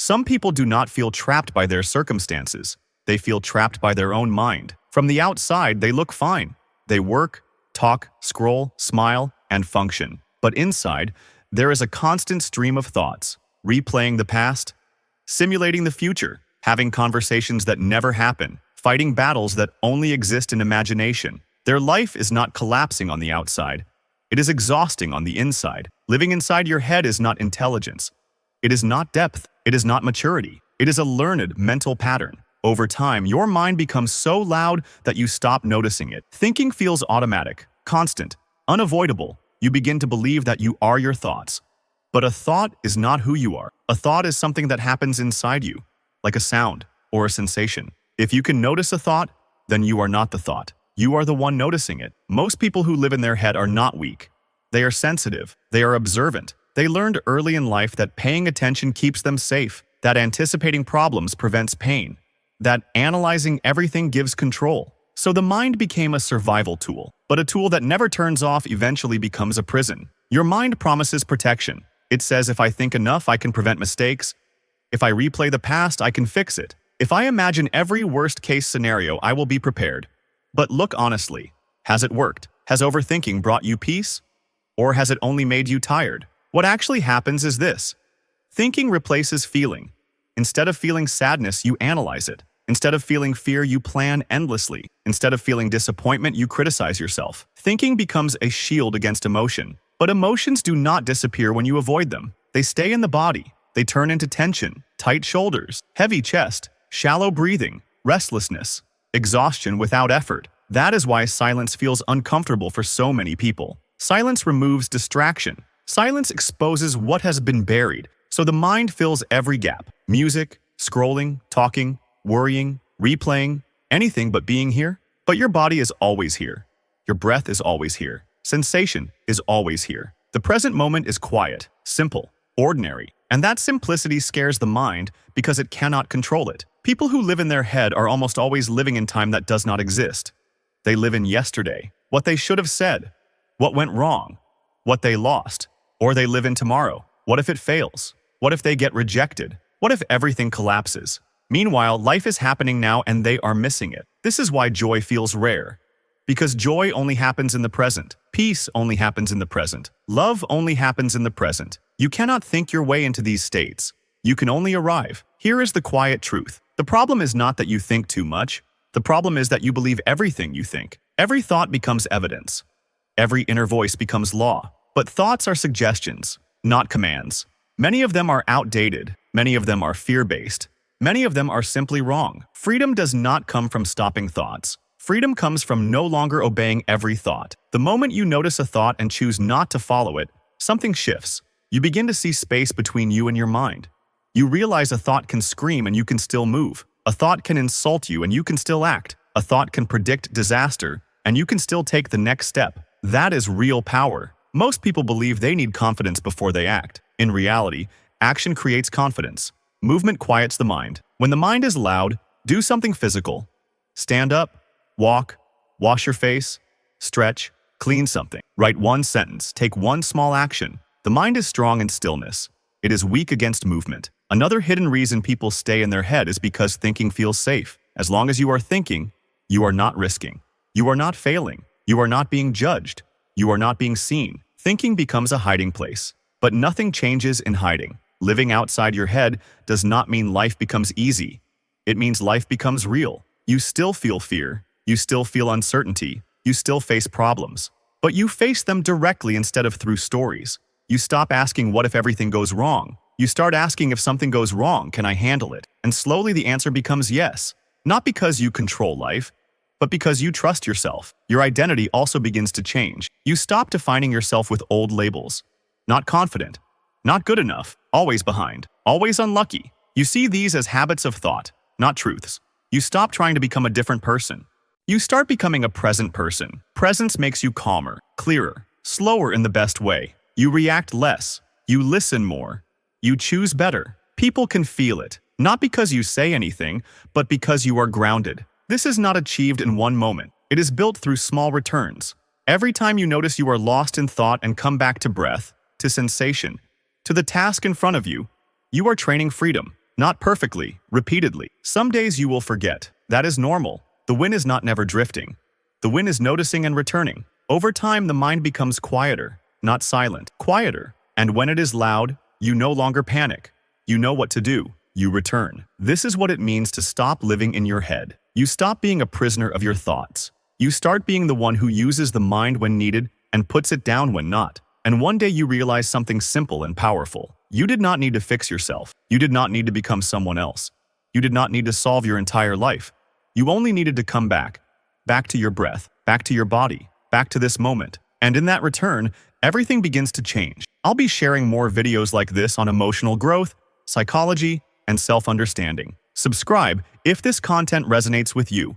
Some people do not feel trapped by their circumstances. They feel trapped by their own mind. From the outside, they look fine. They work, talk, scroll, smile, and function. But inside, there is a constant stream of thoughts, replaying the past, simulating the future, having conversations that never happen, fighting battles that only exist in imagination. Their life is not collapsing on the outside. It is exhausting on the inside. Living inside your head is not intelligence. It is not depth. It is not maturity. It is a learned mental pattern. Over time, your mind becomes so loud that you stop noticing it. Thinking feels automatic, constant, unavoidable. You begin to believe that you are your thoughts. But a thought is not who you are. A thought is something that happens inside you, like a sound or a sensation. If you can notice a thought, then you are not the thought. You are the one noticing it. Most people who live in their head are not weak. They are sensitive. They are observant. They learned early in life that paying attention keeps them safe, that anticipating problems prevents pain, that analyzing everything gives control. So the mind became a survival tool, but a tool that never turns off eventually becomes a prison. Your mind promises protection. It says, if I think enough, I can prevent mistakes. If I replay the past, I can fix it. If I imagine every worst-case scenario, I will be prepared. But look honestly, has it worked? Has overthinking brought you peace? Or has it only made you tired? What actually happens is this. Thinking replaces feeling. Instead of feeling sadness, you analyze it. Instead of feeling fear, you plan endlessly. Instead of feeling disappointment, you criticize yourself. Thinking becomes a shield against emotion. But emotions do not disappear when you avoid them. They stay in the body. They turn into tension, tight shoulders, heavy chest, shallow breathing, restlessness, exhaustion without effort. That is why silence feels uncomfortable for so many people. Silence removes distraction. Silence exposes what has been buried, so the mind fills every gap. Music, scrolling, talking, worrying, replaying, anything but being here. But your body is always here. Your breath is always here. Sensation is always here. The present moment is quiet, simple, ordinary. And that simplicity scares the mind because it cannot control it. People who live in their head are almost always living in time that does not exist. They live in yesterday, what they should have said, what went wrong, what they lost. Or they live in tomorrow. What if it fails? What if they get rejected? What if everything collapses? Meanwhile, life is happening now and they are missing it. This is why joy feels rare. Because joy only happens in the present. Peace only happens in the present. Love only happens in the present. You cannot think your way into these states. You can only arrive. Here is the quiet truth. The problem is not that you think too much. The problem is that you believe everything you think. Every thought becomes evidence. Every inner voice becomes law. But thoughts are suggestions, not commands. Many of them are outdated. Many of them are fear-based. Many of them are simply wrong. Freedom does not come from stopping thoughts. Freedom comes from no longer obeying every thought. The moment you notice a thought and choose not to follow it, something shifts. You begin to see space between you and your mind. You realize a thought can scream and you can still move. A thought can insult you and you can still act. A thought can predict disaster and you can still take the next step. That is real power. Most people believe they need confidence before they act. In reality, action creates confidence. Movement quiets the mind. When the mind is loud, do something physical. Stand up, walk, wash your face, stretch, clean something. Write one sentence, take one small action. The mind is strong in stillness. It is weak against movement. Another hidden reason people stay in their head is because thinking feels safe. As long as you are thinking, you are not risking. You are not failing. You are not being judged. You are not being seen. Thinking becomes a hiding place. But nothing changes in hiding. Living outside your head does not mean life becomes easy. It means life becomes real. You still feel fear. You still feel uncertainty. You still face problems. But you face them directly instead of through stories. You stop asking what if everything goes wrong. You start asking if something goes wrong, can I handle it? And slowly the answer becomes yes. Not because you control life, but because you trust yourself. Your identity also begins to change. You stop defining yourself with old labels. Not confident, not good enough, always behind, always unlucky. You see these as habits of thought, not truths. You stop trying to become a different person. You start becoming a present person. Presence makes you calmer, clearer, slower in the best way. You react less. You listen more. You choose better. People can feel it, not because you say anything, but because you are grounded. This is not achieved in one moment. It is built through small returns. Every time you notice you are lost in thought and come back to breath, to sensation, to the task in front of you, you are training freedom. Not perfectly, repeatedly. Some days you will forget. That is normal. The win is not never drifting. The win is noticing and returning. Over time, the mind becomes quieter, not silent, quieter. And when it is loud, you no longer panic. You know what to do. You return. This is what it means to stop living in your head. You stop being a prisoner of your thoughts. You start being the one who uses the mind when needed and puts it down when not. And one day you realize something simple and powerful. You did not need to fix yourself. You did not need to become someone else. You did not need to solve your entire life. You only needed to come back. Back to your breath, back to your body, back to this moment. And in that return, everything begins to change. I'll be sharing more videos like this on emotional growth, psychology, and self-understanding. Subscribe if this content resonates with you.